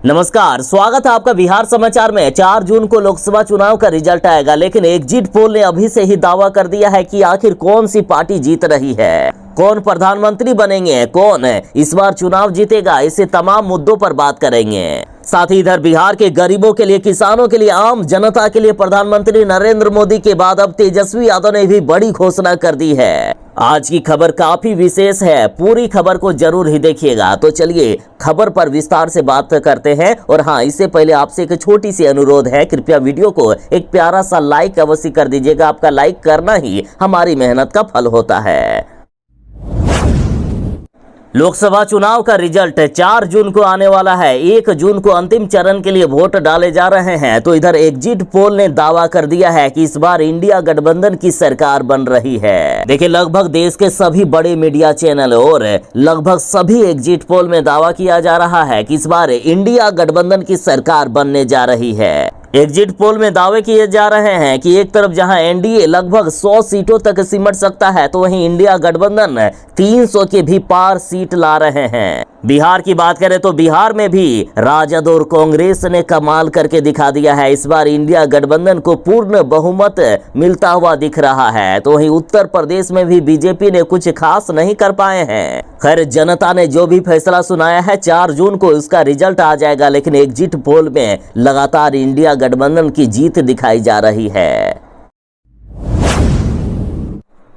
नमस्कार, स्वागत है आपका बिहार समाचार में। 4 जून को लोकसभा चुनाव का रिजल्ट आएगा, लेकिन एग्जिट पोल ने अभी से ही दावा कर दिया है कि आखिर कौन सी पार्टी जीत रही है, कौन प्रधानमंत्री बनेंगे, कौन इस बार चुनाव जीतेगा। इसे तमाम मुद्दों पर बात करेंगे। साथ ही इधर बिहार के गरीबों के लिए, किसानों के लिए, आम जनता के लिए प्रधानमंत्री नरेंद्र मोदी के बाद अब तेजस्वी यादव ने भी बड़ी घोषणा कर दी है। आज की खबर काफी विशेष है, पूरी खबर को जरूर ही देखिएगा। तो चलिए खबर पर विस्तार से बात करते हैं। और हाँ, इससे पहले आपसे एक छोटी सी अनुरोध है, कृपया वीडियो को एक प्यारा सा लाइक अवश्य कर दीजिएगा। आपका लाइक करना ही हमारी मेहनत का फल होता है। लोकसभा चुनाव का रिजल्ट 4 जून को आने वाला है। 1 जून को अंतिम चरण के लिए वोट डाले जा रहे हैं। तो इधर एग्जिट पोल ने दावा कर दिया है कि इस बार इंडिया गठबंधन की सरकार बन रही है। देखिए, लगभग देश के सभी बड़े मीडिया चैनल और लगभग सभी एग्जिट पोल में दावा किया जा रहा है कि इस बार इंडिया गठबंधन की सरकार बनने जा रही है। एग्जिट पोल में दावे किए जा रहे हैं कि एक तरफ जहां एनडीए लगभग 100 सीटों तक सिमट सकता है, तो वहीं इंडिया गठबंधन 300 के भी पार सीट ला रहे हैं। बिहार की बात करें तो बिहार में भी राजद और कांग्रेस ने कमाल करके दिखा दिया है। इस बार इंडिया गठबंधन को पूर्ण बहुमत मिलता हुआ दिख रहा है। तो वहीं उत्तर प्रदेश में भी बीजेपी ने कुछ खास नहीं कर पाए हैं। खैर, जनता ने जो भी फैसला सुनाया है, 4 जून को उसका रिजल्ट आ जाएगा। लेकिन एग्जिट पोल में लगातार इंडिया गठबंधन की जीत दिखाई जा रही है।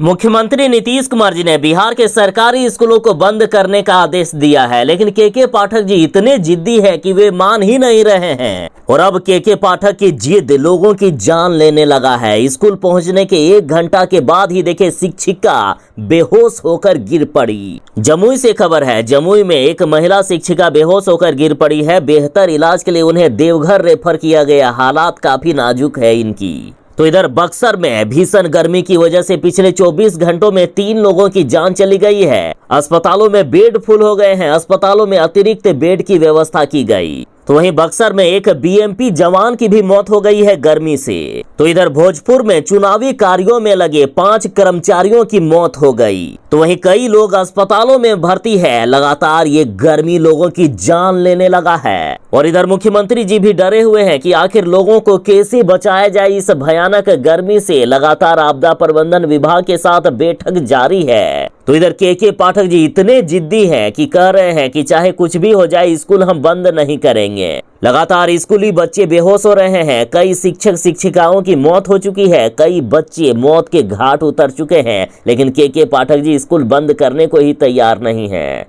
मुख्यमंत्री नीतीश कुमार जी ने बिहार के सरकारी स्कूलों को बंद करने का आदेश दिया है, लेकिन के पाठक जी इतने जिद्दी है कि वे मान ही नहीं रहे हैं। और अब के पाठक की जिद लोगों की जान लेने लगा है। स्कूल पहुंचने के 1 घंटा के बाद ही देखे शिक्षिका बेहोश होकर गिर पड़ी। जमुई से खबर है, जमुई में एक महिला शिक्षिका बेहोश होकर गिर पड़ी है। बेहतर इलाज के लिए उन्हें देवघर रेफर किया गया। हालात काफी नाजुक है इनकी। तो इधर बक्सर में भीषण गर्मी की वजह से पिछले 24 घंटों में 3 लोगों की जान चली गई है। अस्पतालों में बेड फुल हो गए हैं। अस्पतालों में अतिरिक्त बेड की व्यवस्था की गई। तो वहीं बक्सर में एक बीएमपी जवान की भी मौत हो गई है गर्मी से। तो इधर भोजपुर में चुनावी कार्यों में लगे 5 कर्मचारियों की मौत हो गई। तो वहीं कई लोग अस्पतालों में भर्ती है। लगातार ये गर्मी लोगों की जान लेने लगा है। और इधर मुख्यमंत्री जी भी डरे हुए हैं कि आखिर लोगों को कैसे बचाया जाए इस भयानक गर्मी से। लगातार आपदा प्रबंधन विभाग के साथ बैठक जारी है। तो इधर के पाठक जी इतने जिद्दी हैं कि कह रहे हैं कि चाहे कुछ भी हो जाए, स्कूल हम बंद नहीं करेंगे। लगातार स्कूली बच्चे बेहोश हो रहे हैं। कई शिक्षक शिक्षिकाओं की मौत हो चुकी है। कई बच्चे मौत के घाट उतर चुके हैं। लेकिन के पाठक जी स्कूल बंद करने को ही तैयार नहीं है।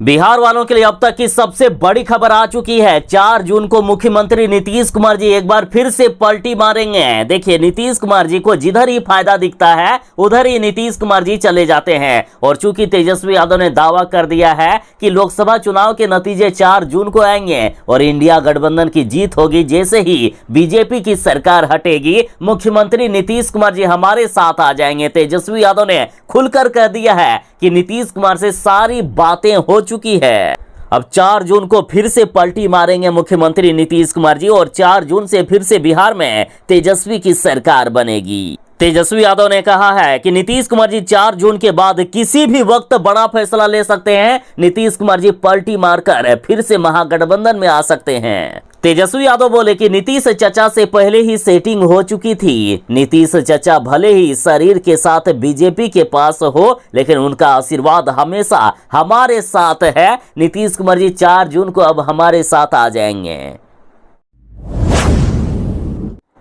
बिहार वालों के लिए अब तक की सबसे बड़ी खबर आ चुकी है। 4 जून को मुख्यमंत्री नीतीश कुमार जी एक बार फिर से पलटी मारेंगे। देखिए, नीतीश कुमार जी को जिधर ही फायदा दिखता है उधर ही नीतीश कुमार जी चले जाते हैं। और चूंकि तेजस्वी यादव ने दावा कर दिया है कि लोकसभा चुनाव के नतीजे 4 जून को आएंगे और इंडिया गठबंधन की जीत होगी, जैसे ही बीजेपी की सरकार हटेगी, मुख्यमंत्री नीतीश कुमार जी हमारे साथ आ जाएंगे। तेजस्वी यादव ने खुलकर कह दिया है कि नीतीश कुमार से सारी बातें हो चुकी है। अब 4 जून को फिर से पलटी मारेंगे मुख्यमंत्री नीतीश कुमार जी और 4 जून से फिर से बिहार में तेजस्वी की सरकार बनेगी। तेजस्वी यादव ने कहा है कि नीतीश कुमार जी 4 जून के बाद किसी भी वक्त बड़ा फैसला ले सकते हैं। नीतीश कुमार जी पलटी मारकर फिर से महागठबंधन में आ सकते हैं। तेजस्वी यादव बोले कि नीतीश चचा से पहले ही सेटिंग हो चुकी थी। नीतीश चचा भले ही शरीर के साथ बीजेपी के पास हो, लेकिन उनका आशीर्वाद हमेशा हमारे साथ है। नीतीश कुमार जी 4 जून को अब हमारे साथ आ जाएंगे।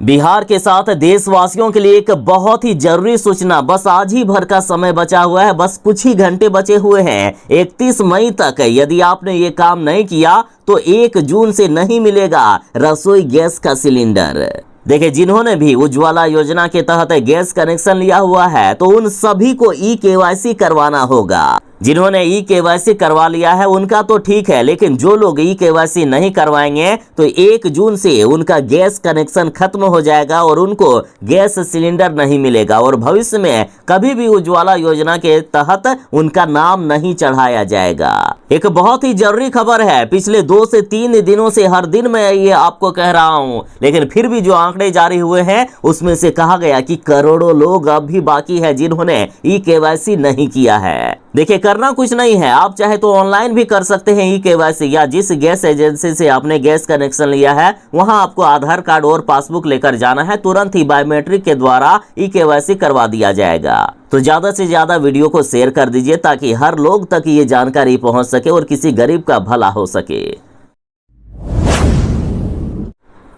बिहार के साथ देशवासियों के लिए एक बहुत ही जरूरी सूचना। बस आज ही भर का समय बचा हुआ है, बस कुछ ही घंटे बचे हुए हैं। 31 मई तक यदि आपने ये काम नहीं किया तो 1 जून से नहीं मिलेगा रसोई गैस का सिलेंडर। देखिए, जिन्होंने भी उज्ज्वला योजना के तहत गैस कनेक्शन लिया हुआ है, तो उन सभी को ई-केवाईसी करवाना होगा। जिन्होंने ई-केवाईसी करवा लिया है उनका तो ठीक है, लेकिन जो लोग ई-केवाईसी नहीं करवाएंगे तो 1 जून से उनका गैस कनेक्शन खत्म हो जाएगा और उनको गैस सिलेंडर नहीं मिलेगा और भविष्य में कभी भी उज्ज्वला योजना के तहत उनका नाम नहीं चढ़ाया जाएगा। एक बहुत ही जरूरी खबर है। पिछले 2 से 3 दिनों से हर दिन मैं ये आपको कह रहा हूँ, लेकिन फिर भी जो आंकड़े जारी हुए हैं उसमें से कहा गया कि करोड़ों लोग अब भी बाकी है जिन्होंने ई-केवाईसी नहीं किया है। देखिए, करना कुछ नहीं है, आप चाहे तो ऑनलाइन भी कर सकते हैं ई-केवाईसी, या जिस गैस एजेंसी से आपने गैस कनेक्शन लिया है वहां आपको आधार कार्ड और पासबुक लेकर जाना है, तुरंत ही बायोमेट्रिक के द्वारा ई-केवाईसी करवा दिया जाएगा। तो ज्यादा से ज्यादा वीडियो को शेयर कर दीजिए ताकि हर लोग तक ये जानकारी पहुंच सके और किसी गरीब का भला हो सके।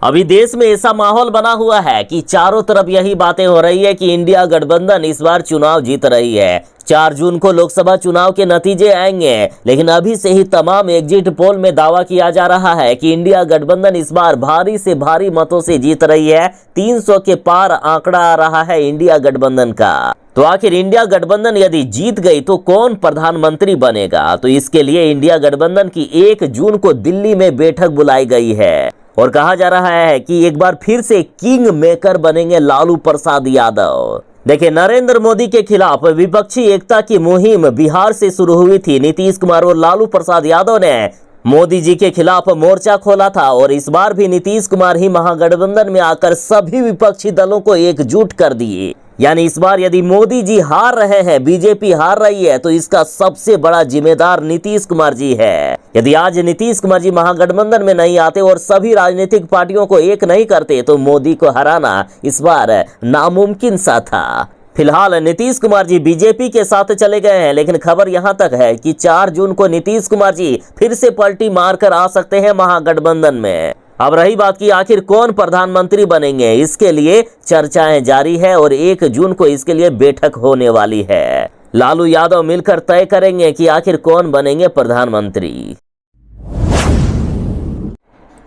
अभी देश में ऐसा माहौल बना हुआ है कि चारों तरफ यही बातें हो रही है कि इंडिया गठबंधन इस बार चुनाव जीत रही है। 4 जून को लोकसभा चुनाव के नतीजे आएंगे, लेकिन अभी से ही तमाम एग्जिट पोल में दावा किया जा रहा है कि इंडिया गठबंधन इस बार भारी से भारी मतों से जीत रही है। 300 के पार आंकड़ा आ रहा है इंडिया गठबंधन का। तो आखिर इंडिया गठबंधन यदि जीत गई तो कौन प्रधानमंत्री बनेगा? तो इसके लिए इंडिया गठबंधन की 1 जून को दिल्ली में बैठक बुलाई गई है और कहा जा रहा है कि एक बार फिर से किंग मेकर बनेंगे लालू प्रसाद यादव। देखिए, नरेंद्र मोदी के खिलाफ विपक्षी एकता की मुहिम बिहार से शुरू हुई थी। नीतीश कुमार और लालू प्रसाद यादव ने मोदी जी के खिलाफ मोर्चा खोला था और इस बार भी नीतीश कुमार ही महागठबंधन में आकर सभी विपक्षी दलों को एकजुट कर दिए। यानी इस बार यदि मोदी जी हार रहे हैं, बीजेपी हार रही है, तो इसका सबसे बड़ा जिम्मेदार नीतीश कुमार जी है। यदि आज नीतीश कुमार जी महागठबंधन में नहीं आते और सभी राजनीतिक पार्टियों को एक नहीं करते तो मोदी को हराना इस बार नामुमकिन सा था। फिलहाल नीतीश कुमार जी बीजेपी के साथ चले गए हैं, लेकिन खबर यहां तक है कि 4 जून को नीतीश कुमार जी फिर से पलटी मारकर आ सकते हैं महागठबंधन में। अब रही बात कि आखिर कौन प्रधानमंत्री बनेंगे, इसके लिए चर्चाएं जारी है और 1 जून को इसके लिए बैठक होने वाली है। लालू यादव मिलकर तय करेंगे कि आखिर कौन बनेंगे प्रधानमंत्री।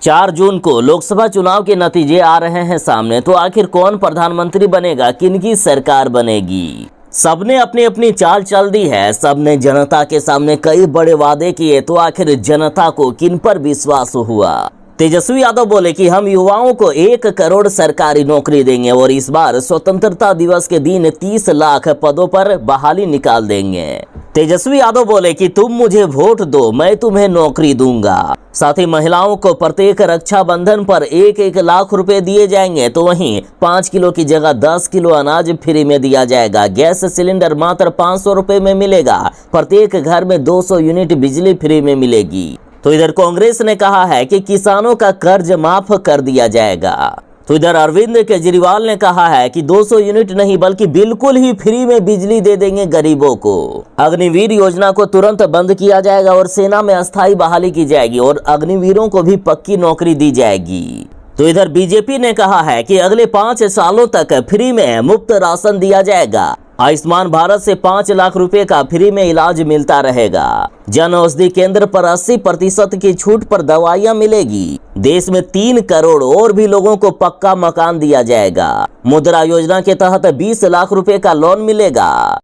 4 जून को लोकसभा चुनाव के नतीजे आ रहे हैं सामने, तो आखिर कौन प्रधानमंत्री बनेगा, किनकी सरकार बनेगी? सबने अपनी अपनी चाल चल दी है, सबने जनता के सामने कई बड़े वादे किए, तो आखिर जनता को किन पर विश्वास हुआ? तेजस्वी यादव बोले कि हम युवाओं को 1 करोड़ सरकारी नौकरी देंगे और इस बार स्वतंत्रता दिवस के दिन 30 लाख पदों पर बहाली निकाल देंगे। तेजस्वी यादव बोले कि तुम मुझे वोट दो, मैं तुम्हें नौकरी दूंगा। साथ ही महिलाओं को प्रत्येक रक्षाबंधन पर 1-1 लाख रुपए दिए जाएंगे, तो वहीं 5 किलो की जगह 10 किलो अनाज फ्री में दिया जाएगा। गैस सिलेंडर मात्र 500 रुपए में मिलेगा। प्रत्येक घर में 200 यूनिट बिजली फ्री में मिलेगी। तो इधर कांग्रेस ने कहा है कि किसानों का कर्ज माफ कर दिया जाएगा। तो इधर अरविंद केजरीवाल ने कहा है कि 200 यूनिट नहीं बल्कि बिल्कुल ही फ्री में बिजली दे देंगे गरीबों को। अग्निवीर योजना को तुरंत बंद किया जाएगा और सेना में अस्थायी बहाली की जाएगी और अग्निवीरों को भी पक्की नौकरी दी जाएगी। तो इधर बीजेपी ने कहा है कि अगले 5 सालों तक फ्री में मुफ्त राशन दिया जाएगा। आयुष्मान भारत से 5 लाख रुपए का फ्री में इलाज मिलता रहेगा। जन औषधि केंद्र पर 80% की छूट पर दवाइयां मिलेगी। देश में 3 करोड़ और भी लोगों को पक्का मकान दिया जाएगा। मुद्रा योजना के तहत 20 लाख रुपए का लोन मिलेगा।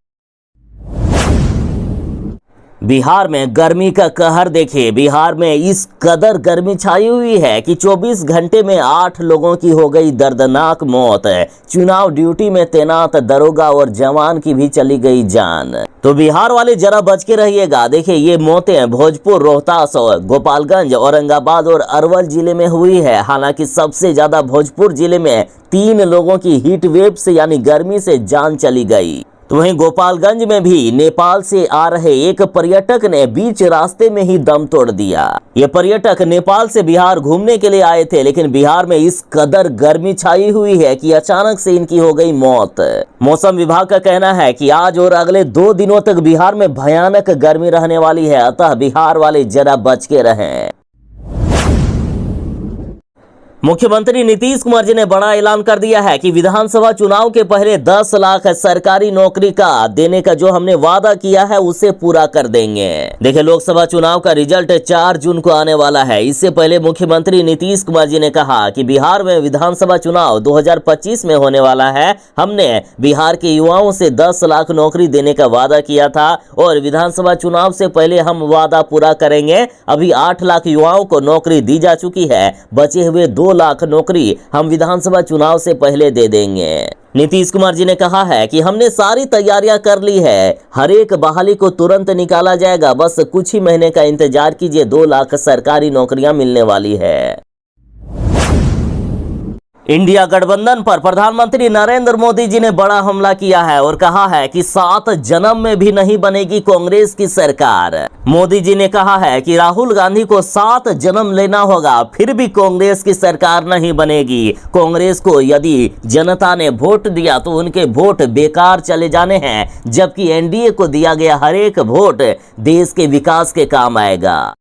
बिहार में गर्मी का कहर देखिए। बिहार में इस कदर गर्मी छाई हुई है कि 24 घंटे में 8 लोगों की हो गई दर्दनाक मौत। चुनाव ड्यूटी में तैनात दरोगा और जवान की भी चली गई जान। तो बिहार वाले जरा बच के रहिएगा। देखिए, ये मौतें भोजपुर, रोहतास, गोपालगंज, औरंगाबाद और अरवल जिले में हुई है। हालांकि सबसे ज्यादा भोजपुर जिले में 3 लोगों की हीट वेव से यानी गर्मी से जान चली गई। तो वहीं गोपालगंज में भी नेपाल से आ रहे एक पर्यटक ने बीच रास्ते में ही दम तोड़ दिया। ये पर्यटक नेपाल से बिहार घूमने के लिए आए थे, लेकिन बिहार में इस कदर गर्मी छाई हुई है कि अचानक से इनकी हो गई मौत। मौसम विभाग का कहना है कि आज और अगले 2 दिनों तक बिहार में भयानक गर्मी रहने वाली है, अतः बिहार वाले जरा बच के रहें। मुख्यमंत्री नीतीश कुमार जी ने बड़ा ऐलान कर दिया है कि विधानसभा चुनाव के पहले 10 लाख सरकारी नौकरी का देने का जो हमने वादा किया है उसे पूरा कर देंगे। देखिए, लोकसभा चुनाव का रिजल्ट 4 जून को आने वाला है। इससे पहले मुख्यमंत्री नीतीश कुमार जी ने कहा कि बिहार में विधानसभा चुनाव 2025 में होने वाला है। हमने बिहार के युवाओं से 10 लाख नौकरी देने का वादा किया था और विधानसभा चुनाव से पहले हम वादा पूरा करेंगे। अभी 8 लाख युवाओं को नौकरी दी जा चुकी है। बचे हुए 2 लाख नौकरी हम विधानसभा चुनाव से पहले दे देंगे। नीतीश कुमार जी ने कहा है कि हमने सारी तैयारियां कर ली है। हर एक बहाली को तुरंत निकाला जाएगा। बस कुछ ही महीने का इंतजार कीजिए, 2 लाख सरकारी नौकरियां मिलने वाली है। इंडिया गठबंधन पर प्रधानमंत्री नरेंद्र मोदी जी ने बड़ा हमला किया है और कहा है कि 7 जन्म में भी नहीं बनेगी कांग्रेस की सरकार। मोदी जी ने कहा है कि राहुल गांधी को 7 जन्म लेना होगा, फिर भी कांग्रेस की सरकार नहीं बनेगी। कांग्रेस को यदि जनता ने वोट दिया तो उनके वोट बेकार चले जाने हैं, जबकि एनडीए को दिया गया हर एक वोट देश के विकास के काम आएगा।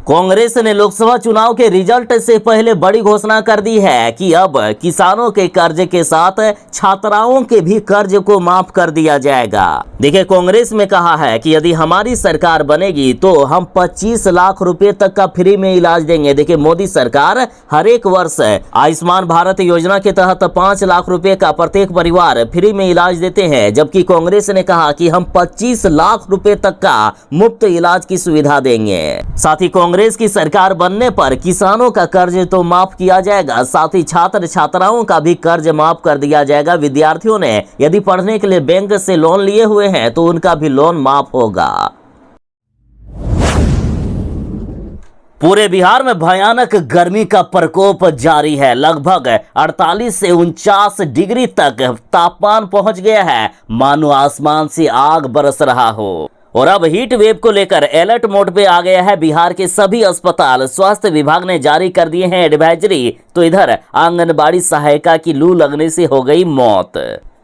कांग्रेस ने लोकसभा चुनाव के रिजल्ट से पहले बड़ी घोषणा कर दी है कि अब किसानों के कर्ज के साथ छात्राओं के भी कर्ज को माफ कर दिया जाएगा। देखिए, कांग्रेस में कहा है कि यदि हमारी सरकार बनेगी तो हम 25 लाख रुपए तक का फ्री में इलाज देंगे। देखिए, मोदी सरकार हर एक वर्ष आयुष्मान भारत योजना के तहत 5 लाख रुपए का प्रत्येक परिवार फ्री में इलाज देते हैं, जबकि कांग्रेस ने कहा कि हम 25 लाख रुपए तक का मुफ्त इलाज की सुविधा देंगे। साथ ही कांग्रेस की सरकार बनने पर किसानों का कर्ज तो माफ किया जाएगा, साथ ही छात्र छात्राओं का भी कर्ज माफ कर दिया जाएगा। विद्यार्थियों ने यदि पढ़ने के लिए बैंक से लोन लिए हुए हैं तो उनका भी लोन माफ होगा। पूरे बिहार में भयानक गर्मी का प्रकोप जारी है। लगभग 48 से 49 डिग्री तक तापमान पहुंच गया है, मानो आसमान से आग बरस रहा हो। और अब हीट वेव को लेकर अलर्ट मोड पे आ गया है बिहार के सभी अस्पताल। स्वास्थ्य विभाग ने जारी कर दिए हैं एडवाइजरी। तो इधर आंगनबाड़ी सहायिका की लू लगने से हो गई मौत।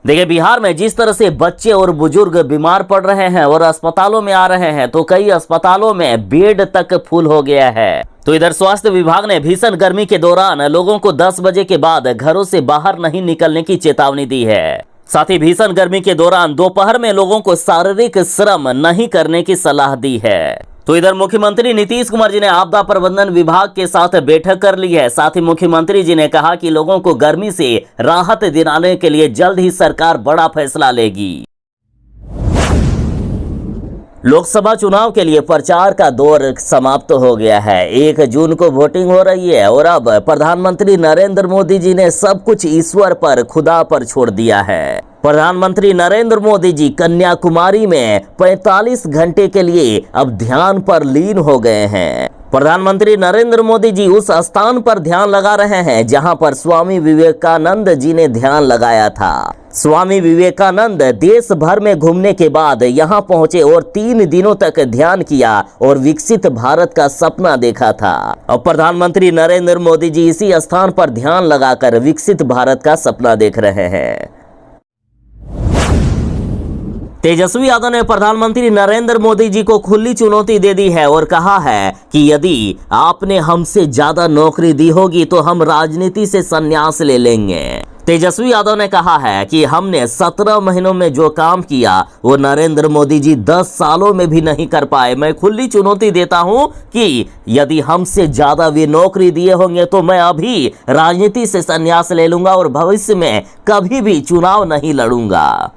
देखिए, बिहार में जिस तरह से बच्चे और बुजुर्ग बीमार पड़ रहे हैं और अस्पतालों में आ रहे हैं, तो कई अस्पतालों में बेड तक फुल हो गया है। तो इधर स्वास्थ्य विभाग ने भीषण गर्मी के दौरान लोगों को 10 बजे के बाद घरों से बाहर नहीं निकलने की चेतावनी दी है। साथ ही भीषण गर्मी के दौरान दोपहर में लोगों को शारीरिक श्रम नहीं करने की सलाह दी है। तो इधर मुख्यमंत्री नीतीश कुमार जी ने आपदा प्रबंधन विभाग के साथ बैठक कर ली है। साथ ही मुख्यमंत्री जी ने कहा कि लोगों को गर्मी से राहत दिलाने के लिए जल्द ही सरकार बड़ा फैसला लेगी। लोकसभा चुनाव के लिए प्रचार का दौर समाप्त हो गया है। 1 जून को वोटिंग हो रही है और अब प्रधानमंत्री नरेंद्र मोदी जी ने सब कुछ ईश्वर पर, खुदा पर छोड़ दिया है। प्रधानमंत्री नरेंद्र मोदी जी कन्याकुमारी में 45 घंटे के लिए अब ध्यान पर लीन हो गए हैं। प्रधानमंत्री नरेंद्र मोदी जी उस स्थान पर ध्यान लगा रहे हैं जहां पर स्वामी विवेकानंद जी ने ध्यान लगाया था। स्वामी विवेकानंद देश भर में घूमने के बाद यहां पहुंचे और 3 दिनों तक ध्यान किया और विकसित भारत का सपना देखा था। अब प्रधानमंत्री नरेंद्र मोदी जी इसी स्थान पर ध्यान लगाकर विकसित भारत का सपना देख रहे हैं। तेजस्वी यादव ने प्रधानमंत्री नरेंद्र मोदी जी को खुली चुनौती दे दी है और कहा है कि यदि आपने हमसे ज्यादा नौकरी दी होगी तो हम राजनीति से संन्यास ले लेंगे। तेजस्वी यादव ने कहा है कि हमने 17 महीनों में जो काम किया वो नरेंद्र मोदी जी 10 सालों में भी नहीं कर पाए। मैं खुली चुनौती देता हूं कि यदि हमसे ज्यादा वे नौकरी दिए होंगे तो मैं अभी राजनीति से संन्यास ले लूंगा और भविष्य में कभी भी चुनाव नहीं लड़ूंगा।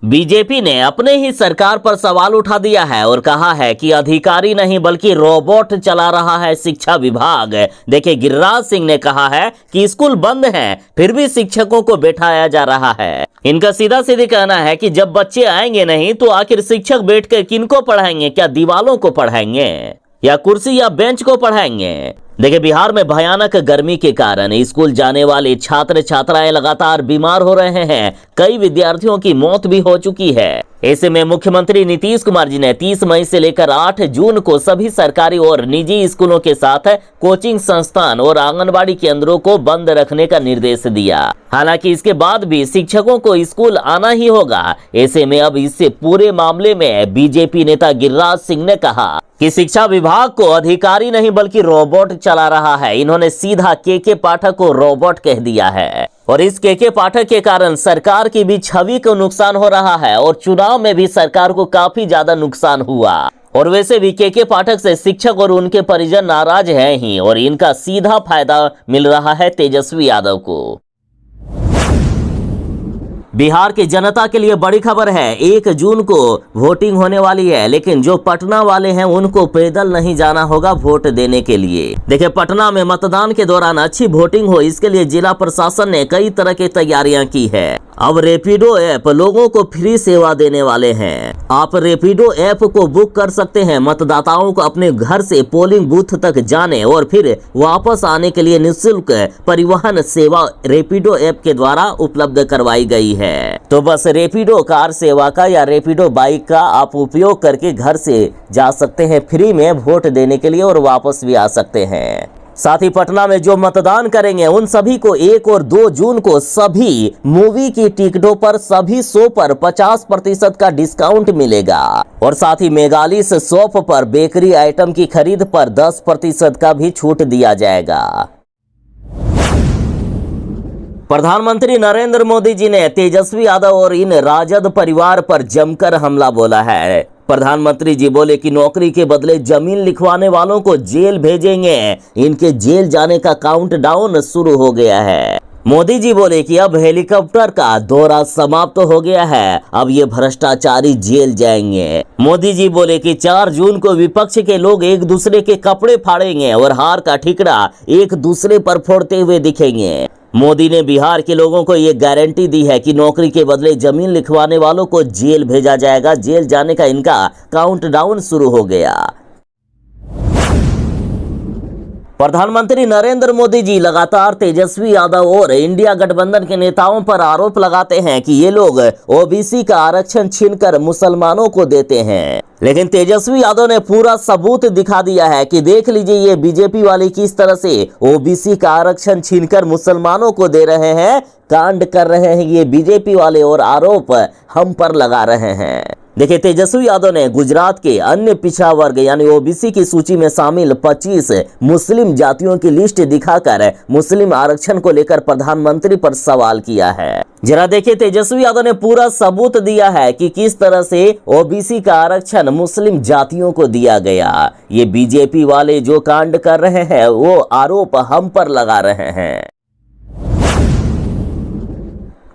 बीजेपी ने अपने ही सरकार पर सवाल उठा दिया है और कहा है कि अधिकारी नहीं बल्कि रोबोट चला रहा है शिक्षा विभाग। देखिए, गिरिराज सिंह ने कहा है कि स्कूल बंद हैं, फिर भी शिक्षकों को बैठाया जा रहा है। इनका सीधा सीधा कहना है कि जब बच्चे आएंगे नहीं तो आखिर शिक्षक बैठकर किनको पढ़ाएंगे? क्या दीवालों को पढ़ाएंगे या कुर्सी या बेंच को पढ़ाएंगे? देखिए, बिहार में भयानक गर्मी के कारण स्कूल जाने वाले छात्र छात्राएं लगातार बीमार हो रहे हैं। कई विद्यार्थियों की मौत भी हो चुकी है। ऐसे में मुख्यमंत्री नीतीश कुमार जी ने 30 मई से लेकर 8 जून को सभी सरकारी और निजी स्कूलों के साथ कोचिंग संस्थान और आंगनबाड़ी केंद्रों को बंद रखने का निर्देश दिया। हालांकि इसके बाद भी शिक्षकों को स्कूल आना ही होगा। ऐसे में अब इससे पूरे मामले में बीजेपी नेता गिरिराज सिंह ने कहा कि शिक्षा विभाग को अधिकारी नहीं बल्कि रोबोट चला रहा है। इन्होंने सीधा के पाठक को रोबोट कह दिया है और इस के पाठक के कारण सरकार की भी छवि को नुकसान हो रहा है और चुनाव में भी सरकार को काफी ज्यादा नुकसान हुआ। और वैसे भी के पाठक से शिक्षक और उनके परिजन नाराज हैं ही और इनका सीधा फायदा मिल रहा है तेजस्वी यादव को। बिहार की जनता के लिए बड़ी खबर है। 1 जून को वोटिंग होने वाली है, लेकिन जो पटना वाले हैं उनको पैदल नहीं जाना होगा वोट देने के लिए। देखिए, पटना में मतदान के दौरान अच्छी वोटिंग हो इसके लिए जिला प्रशासन ने कई तरह की तैयारियां की है। अब रैपिडो ऐप लोगों को फ्री सेवा देने वाले हैं। आप रैपिडो ऐप को बुक कर सकते हैं। मतदाताओं को अपने घर से पोलिंग बूथ तक जाने और फिर वापस आने के लिए निःशुल्क परिवहन सेवा रैपिडो ऐप के द्वारा उपलब्ध करवाई गई है। तो बस रैपिडो कार सेवा का या रैपिडो बाइक का आप उपयोग करके घर से जा सकते हैं फ्री में वोट देने के लिए और वापस भी आ सकते हैं। साथ ही पटना में जो मतदान करेंगे उन सभी को 1 और 2 जून को सभी मूवी की टिकटों पर सभी शो पर 50% का डिस्काउंट मिलेगा और साथ ही मेगालिस शॉप पर बेकरी आइटम की खरीद पर 10% का भी छूट दिया जाएगा। प्रधानमंत्री नरेंद्र मोदी जी ने तेजस्वी यादव और इन राजद परिवार पर जमकर हमला बोला है। प्रधानमंत्री जी बोले कि नौकरी के बदले जमीन लिखवाने वालों को जेल भेजेंगे। इनके जेल जाने का काउंटडाउन शुरू हो गया है। मोदी जी बोले कि अब हेलीकॉप्टर का दौरा समाप्त हो गया है, अब ये भ्रष्टाचारी जेल जाएंगे। मोदी जी बोले कि 4 जून को विपक्ष के लोग एक दूसरे के कपड़े फाड़ेंगे और हार का ठिकरा एक दूसरे पर फोड़ते हुए दिखेंगे। मोदी ने बिहार के लोगों को ये गारंटी दी है कि नौकरी के बदले जमीन लिखवाने वालों को जेल भेजा जाएगा। जेल जाने का इनका काउंटडाउन शुरू हो गया। प्रधानमंत्री नरेंद्र मोदी जी लगातार तेजस्वी यादव और इंडिया गठबंधन के नेताओं पर आरोप लगाते हैं कि ये लोग ओबीसी का आरक्षण छीनकर मुसलमानों को देते हैं, लेकिन तेजस्वी यादव ने पूरा सबूत दिखा दिया है कि देख लीजिए ये बीजेपी वाले किस तरह से ओबीसी का आरक्षण छीनकर मुसलमानों को दे रहे हैं, कांड कर रहे हैं ये बीजेपी वाले और आरोप हम पर लगा रहे हैं। देखिए, तेजस्वी यादव ने गुजरात के अन्य पिछड़ा वर्ग यानी ओबीसी की सूची में शामिल 25 मुस्लिम जातियों की लिस्ट दिखाकर मुस्लिम आरक्षण को लेकर प्रधानमंत्री पर सवाल किया है। जरा देखिए, तेजस्वी यादव ने पूरा सबूत दिया है कि किस तरह से ओबीसी का आरक्षण मुस्लिम जातियों को दिया गया। ये बीजेपी वाले जो कांड कर रहे हैं वो आरोप हम पर लगा रहे हैं।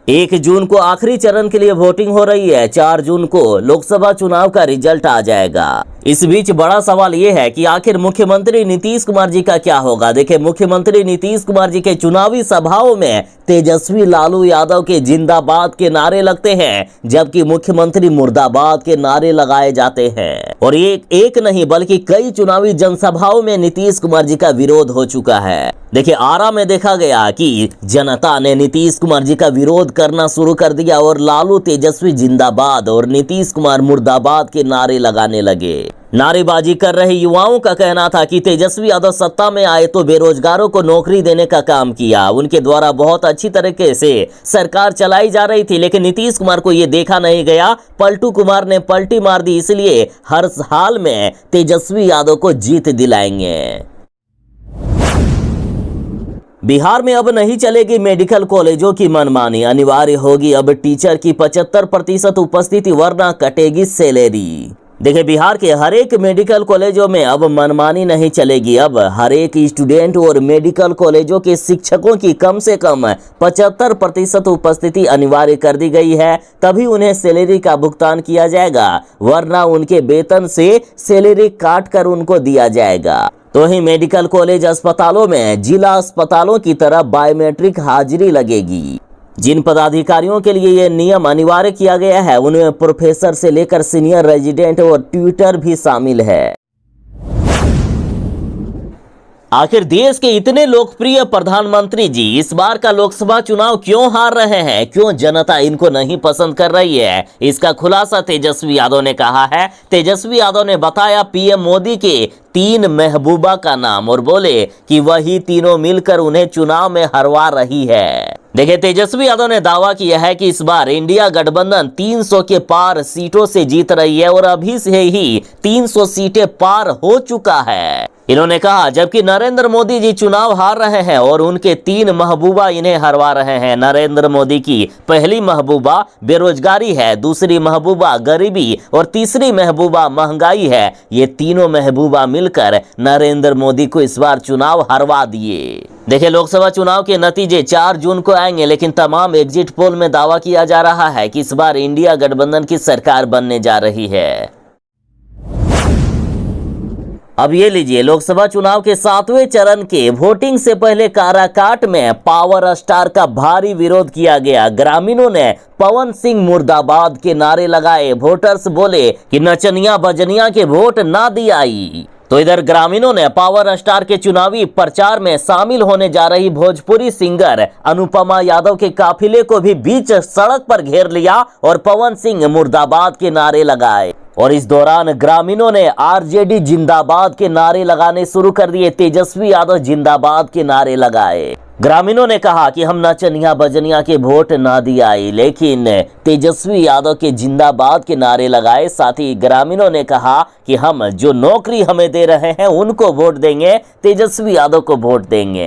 1 जून को आखिरी चरण के लिए वोटिंग हो रही है। 4 जून को लोकसभा चुनाव का रिजल्ट आ जाएगा। इस बीच बड़ा सवाल यह है कि आखिर मुख्यमंत्री नीतीश कुमार जी का क्या होगा। देखिए, मुख्यमंत्री नीतीश कुमार जी के चुनावी सभाओं में तेजस्वी लालू यादव के जिंदाबाद के नारे लगते हैं, जबकि मुख्यमंत्री मुर्दाबाद के नारे लगाए जाते हैं। और एक नहीं बल्कि कई चुनावी जनसभाओं में नीतीश कुमार जी का विरोध हो चुका है। देखिए, आरा में देखा गया कि जनता ने नीतीश कुमार जी का विरोध करना शुरू कर दिया और लालू तेजस्वी जिंदाबाद और नीतीश कुमार मुर्दाबाद के नारे लगाने लगे। नारेबाजी कर रहे युवाओं का कहना था कि तेजस्वी यादव सत्ता में आए तो बेरोजगारों को नौकरी देने का काम किया। उनके द्वारा बहुत अच्छी तरीके से सरकार चलाई जा रही थी, लेकिन नीतीश कुमार को यह देखा नहीं गया। पलटू कुमार ने पलटी मार दी, इसलिए हर हाल में तेजस्वी यादव को जीत दिलाएंगे। बिहार में अब नहीं चलेगी मेडिकल कॉलेजों की मनमानी, अनिवार्य होगी अब टीचर की 75% उपस्थिति वरना कटेगी सैलरी। देखिए, बिहार के हर एक मेडिकल कॉलेजों में अब मनमानी नहीं चलेगी। अब हर एक स्टूडेंट और मेडिकल कॉलेजों के शिक्षकों की कम से कम 75% उपस्थिति अनिवार्य कर दी गई है, तभी उन्हें सैलरी का भुगतान किया जाएगा, वरना उनके वेतन से सैलरी काट कर उनको दिया जाएगा। तो ही मेडिकल कॉलेज अस्पतालों में जिला अस्पतालों की तरह बायोमेट्रिक हाजिरी लगेगी। जिन पदाधिकारियों के लिए यह नियम अनिवार्य किया गया है उनमें प्रोफेसर से लेकर सीनियर रेजिडेंट और ट्यूटर भी शामिल है। आखिर देश के इतने लोकप्रिय प्रधानमंत्री जी इस बार का लोकसभा चुनाव क्यों हार रहे हैं, क्यों जनता इनको नहीं पसंद कर रही है, इसका खुलासा तेजस्वी यादव ने कहा है। तेजस्वी यादव ने बताया पीएम मोदी के 3 महबूबा का नाम और बोले कि वही तीनों मिलकर उन्हें चुनाव में हरवा रही है। देखिए, तेजस्वी यादव ने दावा किया है कि इस बार इंडिया गठबंधन 300 के पार सीटों से जीत रही है और अभी से ही 300 सीटें पार हो चुका है। इन्होंने कहा जबकि नरेंद्र मोदी जी चुनाव हार रहे हैं और उनके 3 महबूबा इन्हें हरवा रहे हैं। नरेंद्र मोदी की पहली महबूबा बेरोजगारी है, दूसरी महबूबा गरीबी और तीसरी महबूबा महंगाई है। ये तीनों महबूबा मिलकर नरेंद्र मोदी को इस बार चुनाव हरवा दिए। देखिए, लोकसभा चुनाव के नतीजे 4 जून को आएंगे, लेकिन तमाम एग्जिट पोल में दावा किया जा रहा है कि इस बार इंडिया गठबंधन की सरकार बनने जा रही है। अब ये लीजिए, लोकसभा चुनाव के 7वें चरण के वोटिंग से पहले काराकाट में पावर स्टार का भारी विरोध किया गया। ग्रामीणों ने पवन सिंह मुर्दाबाद के नारे लगाए। वोटर्स बोले कि नचनिया बजनिया के वोट ना दियाई। तो इधर ग्रामीणों ने पावर स्टार के चुनावी प्रचार में शामिल होने जा रही भोजपुरी सिंगर अनुपमा यादव के काफिले को भी बीच सड़क पर घेर लिया और पवन सिंह मुर्दाबाद के नारे लगाए। और इस दौरान ग्रामीणों ने आरजेडी जिंदाबाद के नारे लगाने शुरू कर दिए। तेजस्वी यादव जिंदाबाद के नारे लगाए। ग्रामीणों ने कहा कि हम नचनिया बजनिया के वोट ना दियाई, लेकिन तेजस्वी यादव के जिंदाबाद के नारे लगाए। साथ ही ग्रामीणों ने कहा कि हम जो नौकरी हमें दे रहे हैं उनको वोट देंगे, तेजस्वी यादव को वोट देंगे।